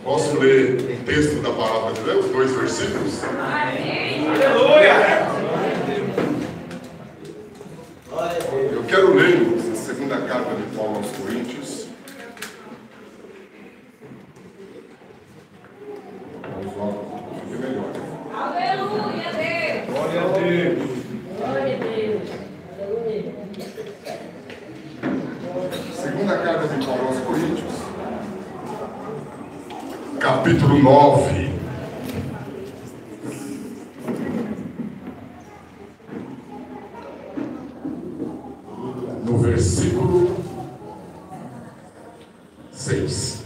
Posso ler um texto da palavra de Deus? 2 versículos? Amém. Aleluia! Eu quero ler a segunda carta de Paulo aos Coríntios. Aleluia, Deus! Glória a Deus! Glória a Deus! Aleluia! Segunda carta de Paulo aos Coríntios, capítulo 9. No versículo 6.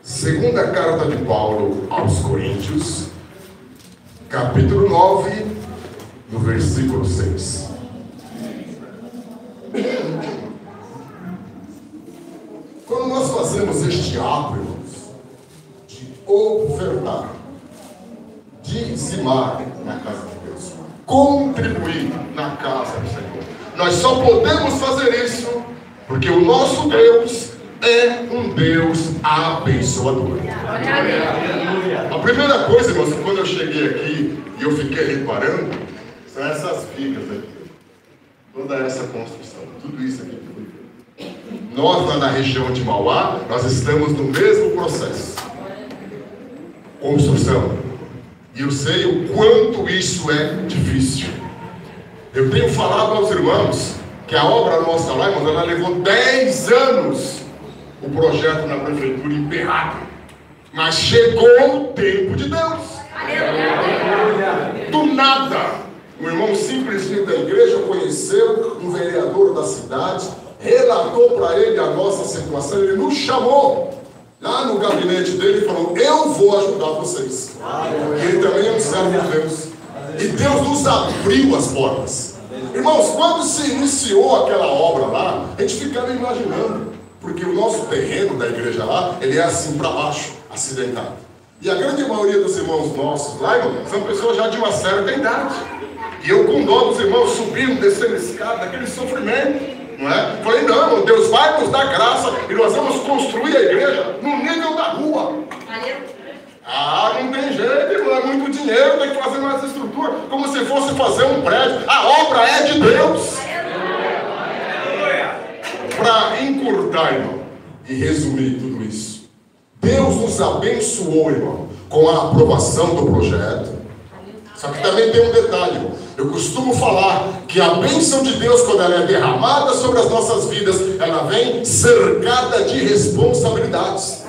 Segunda carta de Paulo aos Coríntios, capítulo 9, no versículo 6. Quando nós fazemos este ato, irmãos, de ofertar, dizimar na casa de Deus, contribuir na casa do Senhor, nós só podemos fazer isso porque o nosso Deus é um Deus abençoador. A primeira coisa, irmãos, quando eu cheguei aqui e eu fiquei reparando, são essas vigas aqui. Toda essa construção, tudo isso aqui. Nós, lá na região de Mauá, nós estamos no mesmo processo. Construção. E eu sei o quanto isso é difícil. Eu tenho falado aos irmãos que a obra nossa lá, irmãos, ela levou 10 anos o projeto na prefeitura emperrado. Mas chegou o tempo de Deus. Do nada, um irmão simplesmente da igreja conheceu um vereador da cidade, relatou para ele a nossa situação, ele nos chamou lá no gabinete dele e falou: eu vou ajudar vocês. Ele também é um servo de Deus. E Deus nos abriu as portas. Irmãos, quando se iniciou aquela obra lá, a gente ficava imaginando, porque o nosso terreno da igreja lá, ele é assim para baixo, acidentado. E a grande maioria dos irmãos nossos lá, irmão, são pessoas já de uma certa idade. E eu, com dó dos irmãos, subindo, descendo escada, aquele sofrimento. Não é? Falei: não, Deus vai nos dar graça e nós vamos construir a igreja no nível da rua. Ah, não tem jeito, irmão, é muito dinheiro, tem que fazer mais estrutura, como se fosse fazer um prédio. A obra é de Deus. Para encurtar, irmão, e resumir tudo isso, Deus nos abençoou, irmão, com a aprovação do projeto. Só que também tem um detalhe, irmão. Eu costumo falar que a bênção de Deus, quando ela é derramada sobre as nossas vidas, ela vem cercada de responsabilidades.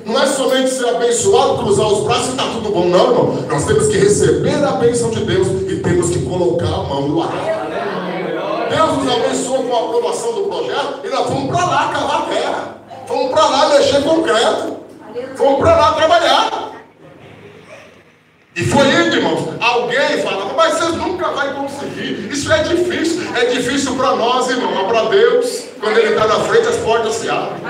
Não é somente ser abençoado, cruzar os braços e está tudo bom, não, irmão. Nós temos que receber a bênção de Deus e temos que colocar a mão no arado. Deus nos abençoou com a aprovação do projeto e nós fomos para lá cavar a terra. Fomos para lá mexer concreto. Fomos para lá trabalhar. E foi indo, irmãos. Alguém falava: mas vocês nunca vão conseguir. Isso é difícil. É difícil para nós, irmão. Mas para Deus, quando Ele está na frente, as portas se abrem.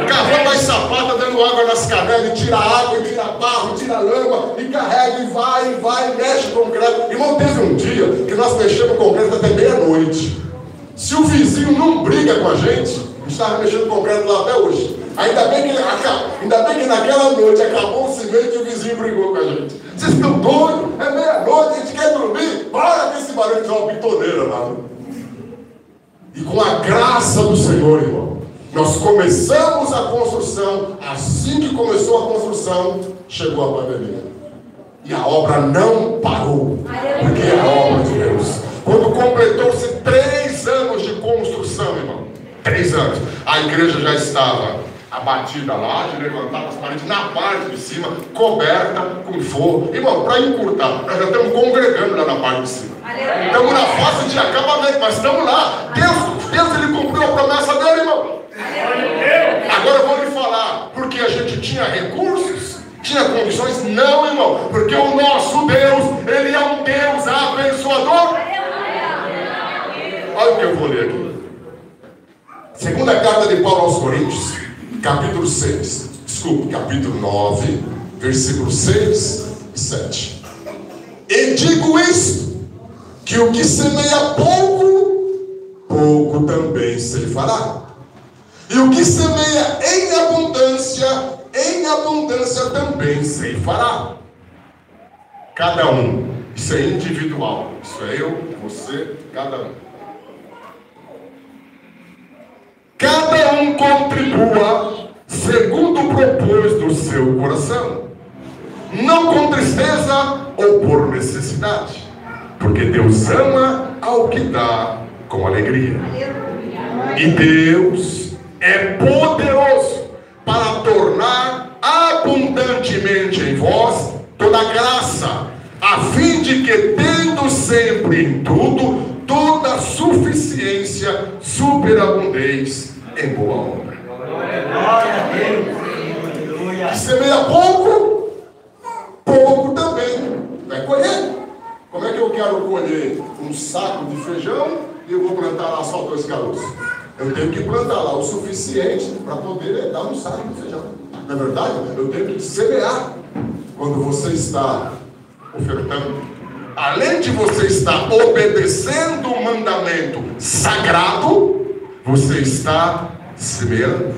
Cavando as sapatas, dando água nas canelas, e tira água, e tira barro, e tira lama, e carrega, e vai, mexe concreto. Irmão, teve um dia que nós mexemos concreto até meia-noite. Se o vizinho não briga com a gente estava mexendo concreto lá até hoje. Ainda bem que naquela noite acabou o cimento e o vizinho brigou com a gente. Vocês estão doidos? É meia-noite, a gente quer dormir. Para com esse barulho de uma bitoneira lá. E com a graça do Senhor, irmão, nós começamos a construção. Assim que começou a construção, chegou a pandemia. E a obra não parou. Porque é a obra de Deus. Quando completou-se 3 anos de construção, irmão, 3 anos, a igreja já estava abatida lá, de levantar as paredes na parte de cima, coberta com forro. Irmão, para encurtar, nós já estamos congregando lá na parte de cima. Estamos na fase de acabamento, mas estamos lá. Deus ele cumpriu a promessa dele, irmão. Agora eu vou lhe falar, porque a gente tinha recursos, tinha condições? Não, irmão, porque o nosso Deus, ele é um Deus abençoador. Olha o que eu vou ler aqui. Segunda carta de Paulo aos Coríntios, capítulo 9, versículos 6 e 7. E digo isto, que o que semeia pouco, pouco também se lhe fará. E o que semeia em abundância, em abundância também ceifará. Cada um. Isso é individual. Isso é eu, você, cada um. Cada um contribua segundo propôs do seu coração, não com tristeza ou por necessidade, porque Deus ama ao que dá com alegria. E Deus é poderoso para tornar abundantemente em vós toda graça, a fim de que, tendo sempre em tudo toda suficiência, superabundeis em boa obra. Que semeia pouco, pouco também vai colher. Como é que eu quero colher um saco de feijão e eu vou plantar lá só 2 caroços? Eu tenho que plantar lá o suficiente para poder dar um saco de feijão. Na verdade, eu tenho que semear. Quando você está ofertando, além de você estar obedecendo o mandamento sagrado, você está semeando.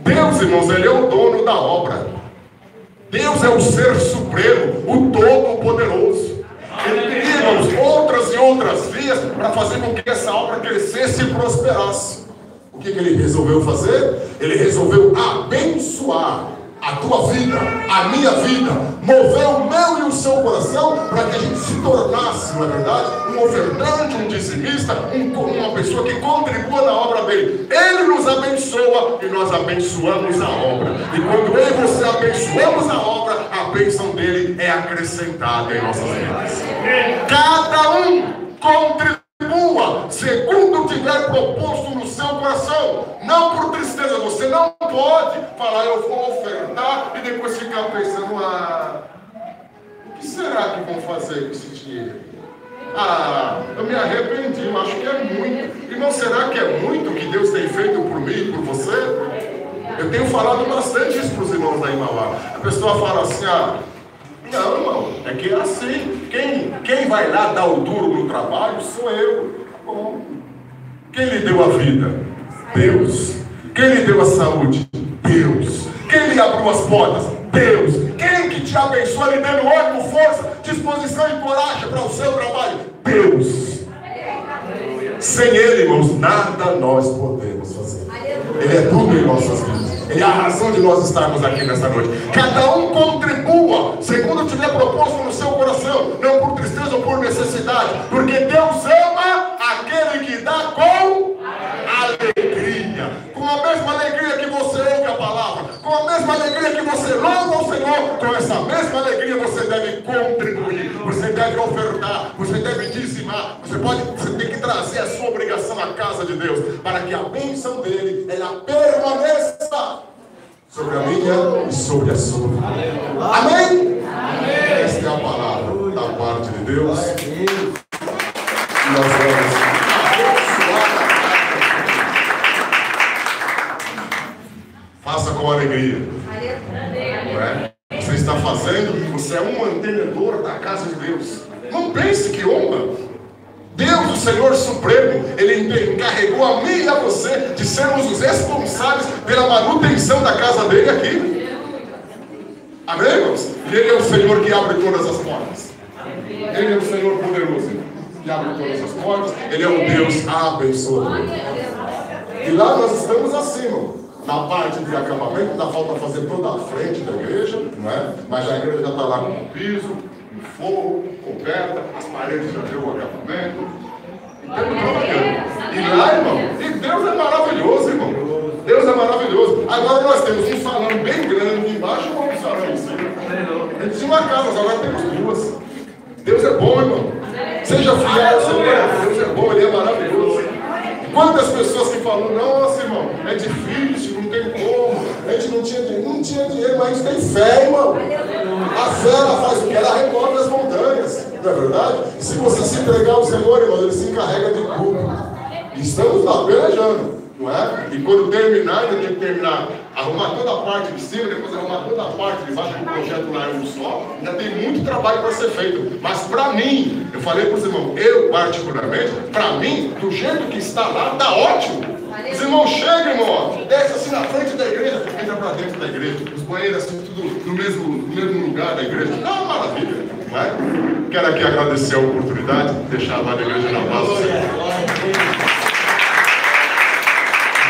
Deus, irmãos, Ele é o dono da obra. Deus é o Ser Supremo, o Todo-Poderoso. Ele teria, irmãos, outras e outras vias para fazer com que essa obra crescesse e prosperasse. O que Ele resolveu fazer? Ele resolveu abençoar a tua vida, a minha vida, mover o meu e o seu coração para que a gente se tornasse, não é verdade, um ofertante, um dizimista, uma pessoa que contribua na obra dele. Ele nos abençoa e nós abençoamos a obra. E quando eu e você abençoamos a obra, a bênção dele é acrescentada em nossas vidas. Cada um contribua segundo tiver proposto no seu coração, não por tristeza. Você não pode falar, eu vou ofertar e depois ficar pensando, o que será que vão fazer com esse dinheiro? Eu me arrependi, eu acho que é muito. Irmão, será que é muito o que Deus tem feito por mim e por você? Eu tenho falado bastante isso para os irmãos da Imauá. A pessoa fala assim, não, irmão, é que é assim. Quem vai lá dar o duro no trabalho sou eu. Bom, quem lhe deu a vida? Deus. Quem lhe deu a saúde? Deus. Quem lhe abriu as portas? Deus. Quem que te abençoa lhe dando ânimo, força, disposição e coragem para o seu trabalho? Deus. Sem Ele, irmãos, nada nós podemos fazer. Ele é tudo em nossas vidas. Ele é a razão de nós estarmos aqui nesta noite. Cada um contribua segundo tiver proposto no seu coração, não por tristeza ou por necessidade, porque Deus ama aquele que dá com alegria. Com a mesma alegria que você ouve a palavra, com a mesma alegria que você louva o Senhor, com essa mesma alegria você deve contribuir, você deve ofertar, você deve dizimar, você tem que trazer a sua obrigação à casa de Deus, para que a bênção dele, ela permaneça sobre a minha e sobre a sua vida. Amém? Amém? Esta é a palavra da parte de Deus. E nós vamos abençoar. Faça com alegria. Não é? Você está fazendo, você é um mantenedor da casa de Deus. Não pense que honra. Deus, o Senhor Supremo, Ele encarregou a mim e a você de sermos os responsáveis pela manutenção da casa dele aqui. Amém, irmãos? E Ele é o Senhor que abre todas as portas. Ele é o Senhor poderoso que abre todas as portas. Ele é o Deus abençoador. E lá nós estamos acima. Na parte de acabamento, ainda falta fazer toda a frente da igreja, não é? Mas a igreja já está lá com o piso, com fogo, coberta, as paredes já deu o acabamento. E lá, irmão, e Deus é maravilhoso, irmão. Deus é maravilhoso. Agora nós temos um salão bem grande embaixo e um outro salão em cima. A gente tinha uma casa, agora temos 2. Deus é bom, irmão. Seja fiel, Senhor. Deus é bom, Ele é maravilhoso. Quantas pessoas que falam, nossa, irmão, é difícil, não tem como, a gente não tinha dinheiro, mas a gente tem fé, irmão. A fé, ela faz o que? Ela recorre as montanhas, não é verdade? E se você se entregar ao Senhor, irmão, Ele se encarrega de tudo. E estamos lá, pelejando, não é? E quando terminar, ainda tem que terminar, arrumar toda a parte de cima, depois arrumar toda a parte de baixo, porque o projeto lá é um só. Ainda tem muito trabalho para ser feito. Mas para mim, eu falei para os irmãos, eu particularmente, para mim, do jeito que está lá, está ótimo. Os irmãos chegam, irmão, desce assim na frente da igreja, entra para dentro da igreja, os banheiros assim, tudo no mesmo lugar da igreja. É uma maravilha, né? Quero aqui agradecer a oportunidade de deixar a igreja na paz do Senhor.